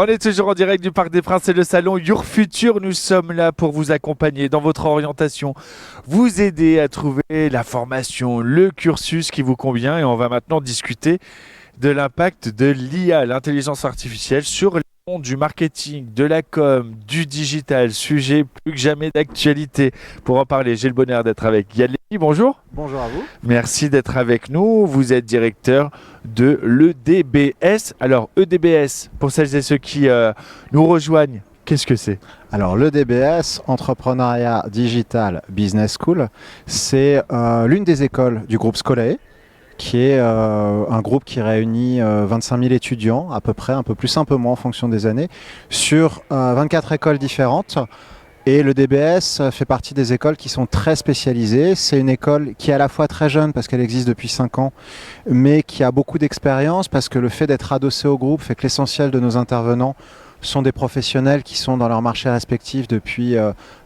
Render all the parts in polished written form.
On est toujours en direct du Parc des Princes et le salon Your Future. Nous sommes là pour vous accompagner dans votre orientation, vous aider à trouver la formation, le cursus qui vous convient. Et on va maintenant discuter de l'impact de l'IA, l'intelligence artificielle, sur le monde du marketing, de la com, du digital. Sujet plus que jamais d'actualité. Pour en parler, j'ai le bonheur d'être avec Yann Lévy. Bonjour. Bonjour à vous. Merci d'être avec nous. Vous êtes directeur de l'EDBS. Alors, EDBS, pour celles et ceux qui nous rejoignent, qu'est-ce que c'est? Alors l'EDBS, Entrepreneuriat Digital Business School, c'est l'une des écoles du groupe Scolae, qui est un groupe qui réunit 25 000 étudiants à peu près, un peu plus, un peu moins en fonction des années, sur 24 écoles différentes. Et le DBS fait partie des écoles qui sont très spécialisées. C'est une école qui est à la fois très jeune parce qu'elle existe depuis 5 ans, mais qui a beaucoup d'expérience parce que le fait d'être adossé au groupe fait que l'essentiel de nos intervenants sont des professionnels qui sont dans leur marché respectif depuis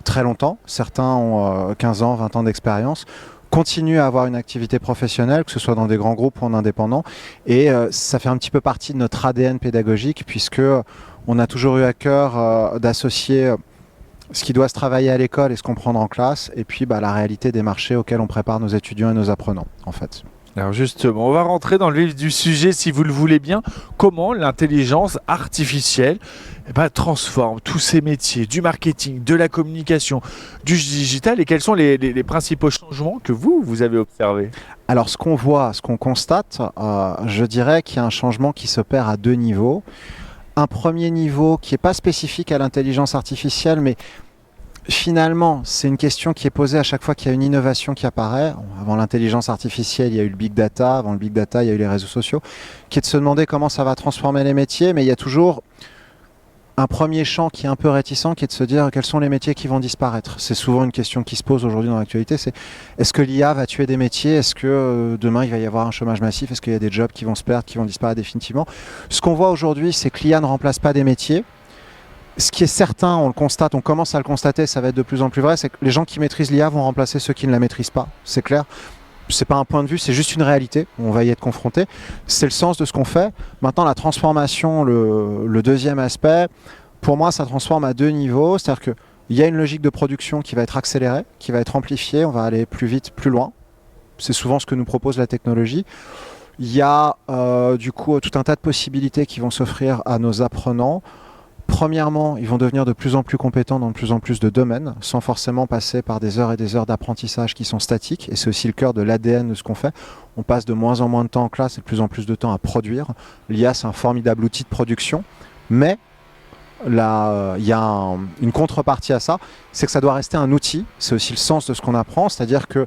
très longtemps. Certains ont 15 ans, 20 ans d'expérience, continuent à avoir une activité professionnelle, que ce soit dans des grands groupes ou en indépendant. Et ça fait un petit peu partie de notre ADN pédagogique puisque on a toujours eu à cœur d'associer ce qui doit se travailler à l'école et se comprendre en classe, et puis la réalité des marchés auxquels on prépare nos étudiants et nos apprenants, en fait. Alors justement, on va rentrer dans le vif du sujet, si vous le voulez bien. Comment l'intelligence artificielle transforme tous ces métiers, du marketing, de la communication, du digital, et quels sont les principaux changements que vous avez observés? Alors ce qu'on voit, ce qu'on constate, je dirais qu'il y a un changement qui s'opère à 2 niveaux. Un premier niveau qui n'est pas spécifique à l'intelligence artificielle, mais finalement, c'est une question qui est posée à chaque fois qu'il y a une innovation qui apparaît. Avant l'intelligence artificielle, il y a eu le big data. Avant le big data, il y a eu les réseaux sociaux, qui est de se demander comment ça va transformer les métiers. Mais il y a toujours un premier champ qui est un peu réticent, qui est de se dire quels sont les métiers qui vont disparaître. C'est souvent une question qui se pose aujourd'hui dans l'actualité, c'est est-ce que l'IA va tuer des métiers? Est-ce que demain il va y avoir un chômage massif? Est-ce qu'il y a des jobs qui vont se perdre, qui vont disparaître définitivement? Ce qu'on voit aujourd'hui, c'est que l'IA ne remplace pas des métiers. Ce qui est certain, on le constate, on commence à le constater, ça va être de plus en plus vrai, c'est que les gens qui maîtrisent l'IA vont remplacer ceux qui ne la maîtrisent pas, c'est clair. C'est pas un point de vue, c'est juste une réalité, on va y être confronté. C'est le sens de ce qu'on fait. Maintenant, la transformation, le deuxième aspect, pour moi, ça transforme à 2 niveaux. C'est-à-dire qu'il y a une logique de production qui va être accélérée, qui va être amplifiée, on va aller plus vite, plus loin. C'est souvent ce que nous propose la technologie. Il y a du coup tout un tas de possibilités qui vont s'offrir à nos apprenants. Premièrement, ils vont devenir de plus en plus compétents dans de plus en plus de domaines, sans forcément passer par des heures et des heures d'apprentissage qui sont statiques. Et c'est aussi le cœur de l'ADN de ce qu'on fait. On passe de moins en moins de temps en classe et de plus en plus de temps à produire. L'IA, c'est un formidable outil de production. Mais là, il y a une contrepartie à ça, c'est que ça doit rester un outil. C'est aussi le sens de ce qu'on apprend. C'est-à-dire que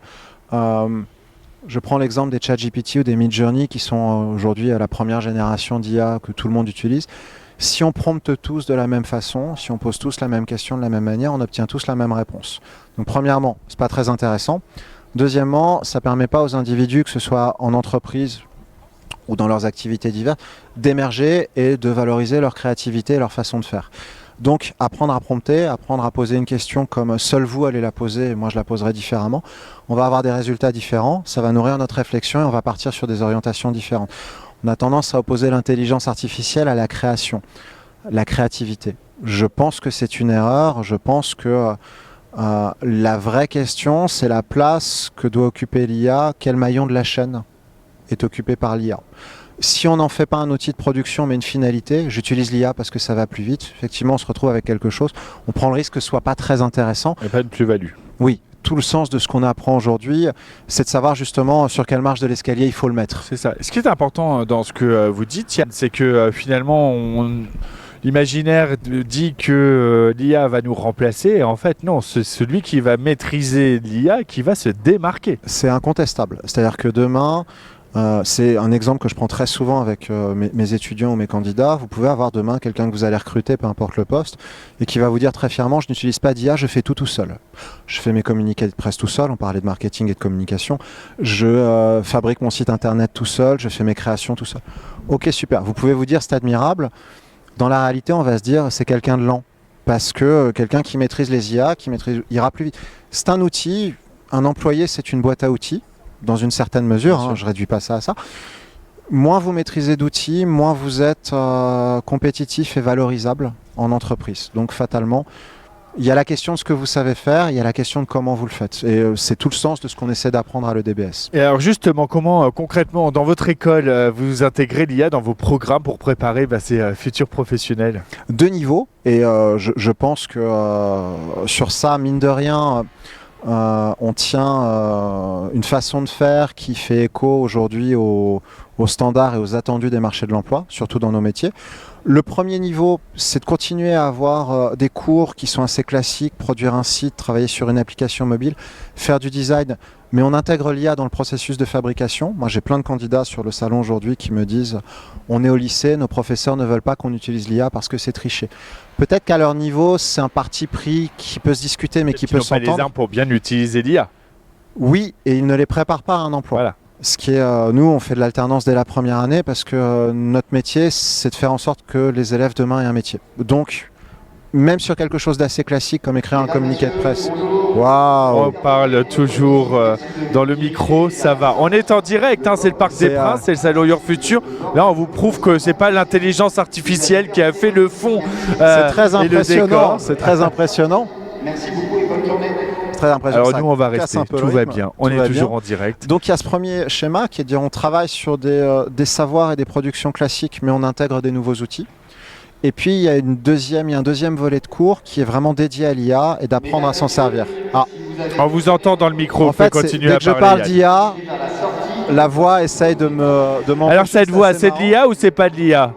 je prends l'exemple des ChatGPT ou des Midjourney qui sont aujourd'hui à la première génération d'IA que tout le monde utilise. Si on prompte tous de la même façon, si on pose tous la même question de la même manière, on obtient tous la même réponse. Donc premièrement, c'est pas très intéressant. Deuxièmement, ça permet pas aux individus, que ce soit en entreprise ou dans leurs activités diverses, d'émerger et de valoriser leur créativité et leur façon de faire. Donc apprendre à prompter, apprendre à poser une question comme seul vous allez la poser et moi je la poserai différemment, on va avoir des résultats différents, ça va nourrir notre réflexion et on va partir sur des orientations différentes. On a tendance à opposer l'intelligence artificielle à la création, la créativité. Je pense que c'est une erreur, je pense que la vraie question, c'est la place que doit occuper l'IA, quel maillon de la chaîne est occupé par l'IA. Si on n'en fait pas un outil de production mais une finalité, j'utilise l'IA parce que ça va plus vite, effectivement on se retrouve avec quelque chose, on prend le risque que ce soit pas très intéressant. Et pas de plus-value. Oui. Tout le sens de ce qu'on apprend aujourd'hui, c'est de savoir justement sur quelle marche de l'escalier il faut le mettre. C'est ça. Ce qui est important dans ce que vous dites, Yann, c'est que finalement, l'imaginaire dit que l'IA va nous remplacer. Et en fait, non, c'est celui qui va maîtriser l'IA qui va se démarquer. C'est incontestable. C'est-à-dire que demain, c'est un exemple que je prends très souvent avec mes étudiants ou mes candidats. Vous pouvez avoir demain quelqu'un que vous allez recruter, peu importe le poste, et qui va vous dire très fièrement, je n'utilise pas d'IA, je fais tout seul. Je fais mes communiqués de presse tout seul, on parlait de marketing et de communication. Je fabrique mon site internet tout seul, je fais mes créations tout seul. Ok, super. Vous pouvez vous dire, c'est admirable. Dans la réalité, on va se dire, c'est quelqu'un de lent. Parce que quelqu'un qui maîtrise les IA, ira plus vite. C'est un outil, un employé, c'est une boîte à outils. Dans une certaine mesure, je ne réduis pas ça à ça. Moins vous maîtrisez d'outils, moins vous êtes compétitif et valorisable en entreprise. Donc fatalement, il y a la question de ce que vous savez faire, il y a la question de comment vous le faites. Et c'est tout le sens de ce qu'on essaie d'apprendre à l'EDBS. Et alors justement, comment concrètement, dans votre école, vous intégrez l'IA dans vos programmes pour préparer ces futurs professionnels? Deux niveaux, et je pense que sur ça, mine de rien, on tient une façon de faire qui fait écho aujourd'hui aux standards et aux attendus des marchés de l'emploi, surtout dans nos métiers. Le premier niveau, c'est de continuer à avoir des cours qui sont assez classiques, produire un site, travailler sur une application mobile, faire du design, mais on intègre l'IA dans le processus de fabrication. Moi, j'ai plein de candidats sur le salon aujourd'hui qui me disent « on est au lycée, nos professeurs ne veulent pas qu'on utilise l'IA parce que c'est triché ». Peut-être qu'à leur niveau, c'est un parti pris qui peut se discuter, mais qui peut s'entendre. Ils n'ont pas les armes pour bien utiliser l'IA. Oui, et ils ne les préparent pas à un emploi. Voilà. Ce qui est, nous, on fait de l'alternance dès la première année parce que notre métier, c'est de faire en sorte que les élèves demain aient un métier. Donc, même sur quelque chose d'assez classique comme écrire un communiqué de presse. Waouh! On parle toujours dans le micro, ça va. On est en direct, c'est le Parc des Princes, c'est le salon Your Future. Là, on vous prouve que c'est pas l'intelligence artificielle qui a fait le fond. C'est très impressionnant. C'est très impressionnant. Merci beaucoup et bonne journée. Très impressionnant. Alors nous, on va rester. Tout va bien. On est toujours en direct. Donc il y a ce premier schéma qui est de dire on travaille sur des savoirs et des productions classiques, mais on intègre des nouveaux outils. Et puis il y a un deuxième volet de cours qui est vraiment dédié à l'IA et d'apprendre à s'en servir. On vous entend dans le micro. En fait, continuer dès que je parle d'IA, la voix essaye de m'empêcher. Alors cette voix, c'est de l'IA ou c'est pas de l'IA?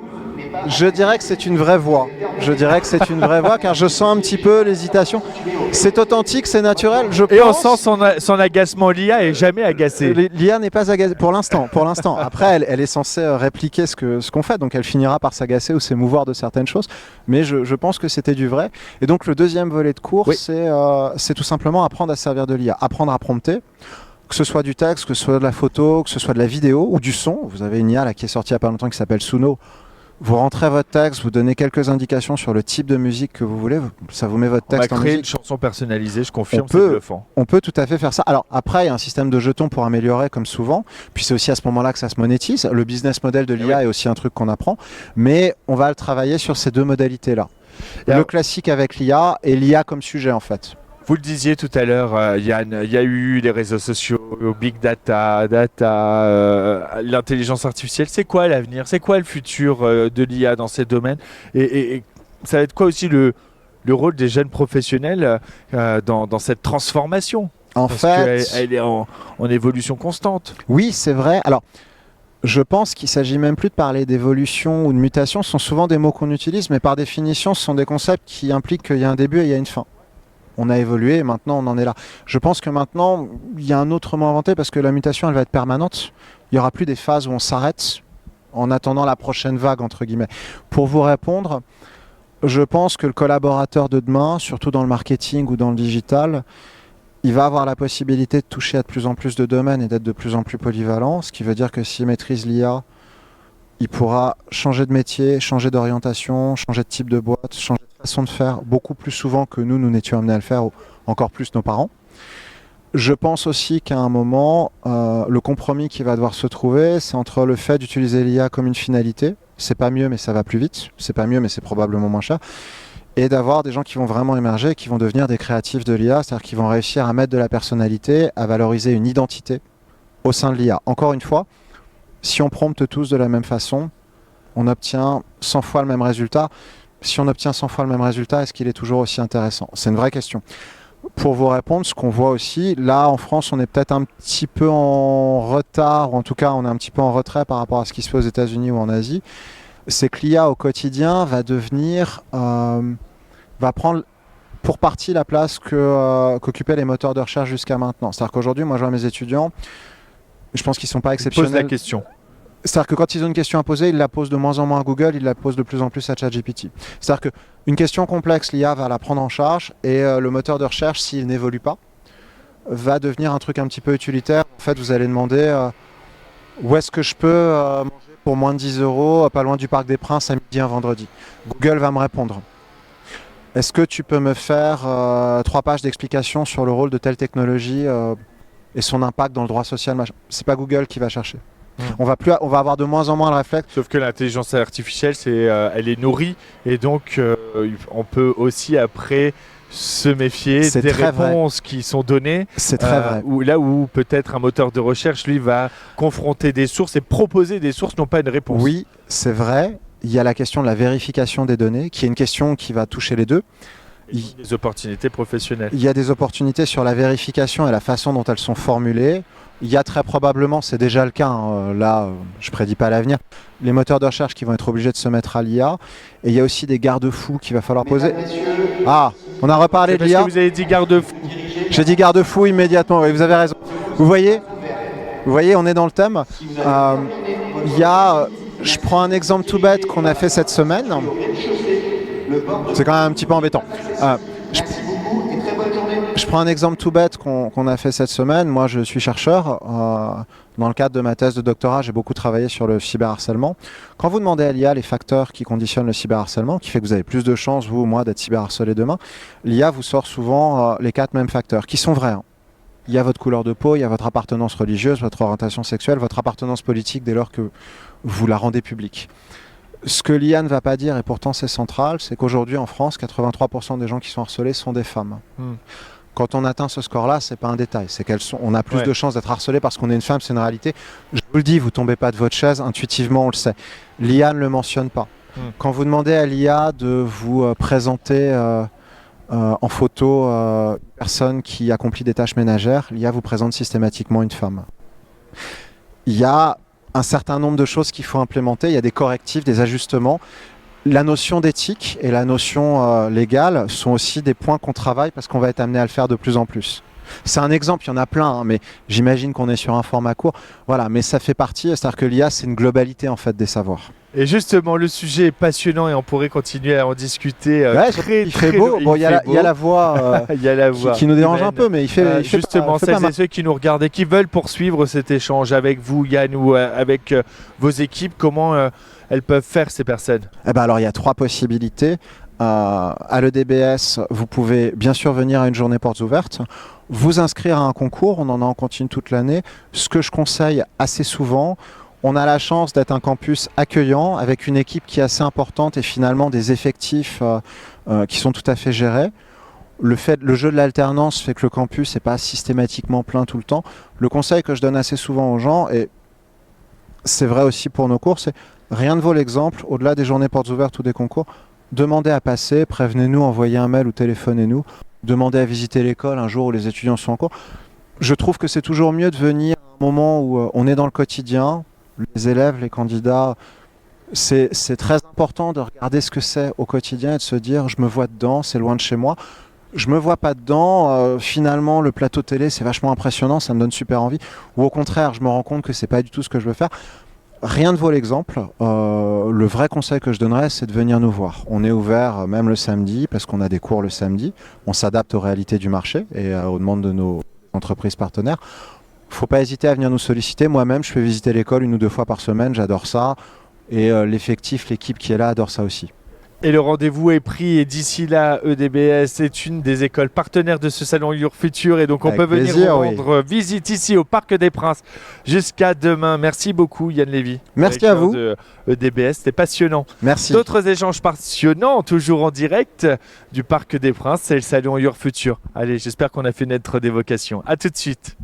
Je dirais que c'est une vraie voix. Je dirais que c'est une vraie voix car je sens un petit peu l'hésitation. C'est authentique, c'est naturel. Et on sent son agacement. L'IA est jamais agacée. L'IA n'est pas agacée pour l'instant. Après, elle est censée répliquer ce qu'on fait, donc elle finira par s'agacer ou s'émouvoir de certaines choses. Mais je pense que c'était du vrai. Et donc le deuxième volet de cours, c'est tout simplement apprendre à servir de l'IA, apprendre à prompter. Que ce soit du texte, que ce soit de la photo, que ce soit de la vidéo ou du son. Vous avez une IA là, qui est sortie il n'y a pas longtemps qui s'appelle Suno. Vous rentrez votre texte, vous donnez quelques indications sur le type de musique que vous voulez, ça vous met votre texte en musique. On a créé une chanson personnalisée, je confirme, c'est bluffant. On peut tout à fait faire ça. Alors après, il y a un système de jetons pour améliorer comme souvent, puis c'est aussi à ce moment-là que ça se monétise. Le business model de l'IA est aussi un truc qu'on apprend, mais on va le travailler sur ces deux modalités-là. Le classique avec l'IA et l'IA comme sujet en fait. Vous le disiez tout à l'heure, Yann, il y a eu les réseaux sociaux, big data, l'intelligence artificielle. C'est quoi l'avenir? C'est quoi le futur de l'IA dans ces domaines? Et ça va être quoi aussi le rôle des jeunes professionnels dans cette transformation? Parce qu'elle est en évolution constante. Oui, c'est vrai. Alors, je pense qu'il ne s'agit même plus de parler d'évolution ou de mutation. Ce sont souvent des mots qu'on utilise, mais par définition, ce sont des concepts qui impliquent qu'il y a un début et il y a une fin. On a évolué et maintenant on en est là. Je pense que maintenant, il y a un autre mot inventé parce que la mutation, elle va être permanente. Il n'y aura plus des phases où on s'arrête en attendant la prochaine vague, entre guillemets. Pour vous répondre, je pense que le collaborateur de demain, surtout dans le marketing ou dans le digital, il va avoir la possibilité de toucher à de plus en plus de domaines et d'être de plus en plus polyvalent, ce qui veut dire que s'il maîtrise l'IA, il pourra changer de métier, changer d'orientation, changer de type de boîte, changer de façon de faire beaucoup plus souvent que nous n'étions amenés à le faire, ou encore plus nos parents. Je pense aussi qu'à un moment, le compromis qui va devoir se trouver, c'est entre le fait d'utiliser l'IA comme une finalité, c'est pas mieux mais ça va plus vite, c'est pas mieux mais c'est probablement moins cher, et d'avoir des gens qui vont vraiment émerger, qui vont devenir des créatifs de l'IA, c'est-à-dire qui vont réussir à mettre de la personnalité, à valoriser une identité au sein de l'IA. Encore une fois, si on prompte tous de la même façon, on obtient 100 fois le même résultat. Si on obtient 100 fois le même résultat, est-ce qu'il est toujours aussi intéressant? C'est une vraie question. Pour vous répondre, ce qu'on voit aussi, là en France, on est peut-être un petit peu en retard, ou en tout cas on est un petit peu en retrait par rapport à ce qui se fait aux États-Unis ou en Asie. C'est que l'IA au quotidien va prendre pour partie la place qu'occupaient les moteurs de recherche jusqu'à maintenant. C'est-à-dire qu'aujourd'hui, moi je vois mes étudiants, je pense qu'ils ne sont pas exceptionnels. Pose la question. C'est-à-dire que quand ils ont une question à poser, ils la posent de moins en moins à Google, ils la posent de plus en plus à ChatGPT. C'est-à-dire qu'une question complexe, l'IA va la prendre en charge et le moteur de recherche, s'il n'évolue pas, va devenir un truc un petit peu utilitaire. En fait, vous allez demander où est-ce que je peux manger pour moins de 10 € pas loin du Parc des Princes à midi un vendredi. Google va me répondre. Est-ce que tu peux me faire 3 pages d'explications sur le rôle de telle technologie et son impact dans le droit social? C'est pas Google qui va chercher. On va avoir de moins en moins le réflexe. Sauf que l'intelligence artificielle, elle est nourrie et donc on peut aussi après se méfier des réponses qui sont données. C'est très vrai. Là où peut-être un moteur de recherche, lui, va confronter des sources et proposer des sources, non pas une réponse. Oui, c'est vrai. Il y a la question de la vérification des données, qui est une question qui va toucher les deux. Des opportunités professionnelles. Il y a des opportunités sur la vérification et la façon dont elles sont formulées. Il y a très probablement, c'est déjà le cas, hein, là je prédis pas l'avenir, les moteurs de recherche qui vont être obligés de se mettre à l'IA. Et il y a aussi des garde-fous qu'il va falloir poser. Ah, on a reparlé de l'IA. Vous avez dit garde-fou. J'ai dit garde-fou immédiatement, oui, vous avez raison. Vous voyez, on est dans le thème. Je prends un exemple tout bête qu'on a fait cette semaine. C'est quand même un petit peu embêtant. Je prends un exemple tout bête qu'on a fait cette semaine. Moi, je suis chercheur. Dans le cadre de ma thèse de doctorat, j'ai beaucoup travaillé sur le cyberharcèlement. Quand vous demandez à l'IA les facteurs qui conditionnent le cyberharcèlement, qui fait que vous avez plus de chances, vous ou moi, d'être cyberharcelé demain, l'IA vous sort souvent les 4 mêmes facteurs, qui sont vrais. Hein. Il y a votre couleur de peau, il y a votre appartenance religieuse, votre orientation sexuelle, votre appartenance politique dès lors que vous la rendez publique. Ce que l'IA ne va pas dire, et pourtant c'est central, c'est qu'aujourd'hui en France, 83% des gens qui sont harcelés sont des femmes. Quand on atteint ce score-là, c'est pas un détail, c'est qu'on a plus de chances d'être harcelé parce qu'on est une femme, c'est une réalité. Je vous le dis, vous tombez pas de votre chaise, intuitivement on le sait. L'IA ne le mentionne pas. Quand vous demandez à l'IA de vous présenter en photo une personne qui accomplit des tâches ménagères, l'IA vous présente systématiquement une femme. Il y a un certain nombre de choses qu'il faut implémenter, il y a des correctifs, des ajustements. La notion d'éthique et la notion légale sont aussi des points qu'on travaille parce qu'on va être amené à le faire de plus en plus. C'est un exemple, il y en a plein, hein, mais j'imagine qu'on est sur un format court. Voilà, mais ça fait partie, c'est-à-dire que l'IA, c'est une globalité en fait des savoirs. Et justement, le sujet est passionnant et on pourrait continuer à en discuter. Il fait beau. Bon, il y a la voix, qui nous dérange un peu, mais il fait justement, celles et ceux qui nous regardent et qui veulent poursuivre cet échange avec vous, Yann, ou avec vos équipes, comment elles peuvent faire, ces personnes? Alors, il y a 3 possibilités. À l'EDBS, vous pouvez bien sûr venir à une journée portes ouvertes, vous inscrire à un concours, on en a en continu toute l'année. Ce que je conseille assez souvent, on a la chance d'être un campus accueillant avec une équipe qui est assez importante et finalement des effectifs qui sont tout à fait gérés. Le jeu de l'alternance fait que le campus n'est pas systématiquement plein tout le temps. Le conseil que je donne assez souvent aux gens, et c'est vrai aussi pour nos cours, c'est rien ne vaut l'exemple, au-delà des journées portes ouvertes ou des concours, demandez à passer, prévenez-nous, envoyez un mail ou téléphonez-nous, demandez à visiter l'école un jour où les étudiants sont en cours. Je trouve que c'est toujours mieux de venir à un moment où on est dans le quotidien, les élèves, les candidats, c'est très important de regarder ce que c'est au quotidien et de se dire je me vois dedans, c'est loin de chez moi. Je me vois pas dedans, finalement le plateau télé c'est vachement impressionnant, ça me donne super envie. Ou au contraire, je me rends compte que c'est pas du tout ce que je veux faire. Rien ne vaut l'exemple. Le vrai conseil que je donnerais, c'est de venir nous voir. On est ouvert même le samedi parce qu'on a des cours le samedi. On s'adapte aux réalités du marché et aux demandes de nos entreprises partenaires. Il ne faut pas hésiter à venir nous solliciter. Moi-même, je fais visiter l'école 1 ou 2 fois par semaine. J'adore ça. Et l'effectif, l'équipe qui est là, adore ça aussi. Et le rendez-vous est pris et d'ici là, EDBS est une des écoles partenaires de ce salon Your Future et donc on peut venir vous rendre visite ici au Parc des Princes jusqu'à demain. Merci beaucoup Yann Lévy. Merci à vous. De EDBS, c'était passionnant. Merci. D'autres échanges passionnants, toujours en direct du Parc des Princes, c'est le salon Your Future. Allez, j'espère qu'on a fait naître des vocations. À tout de suite.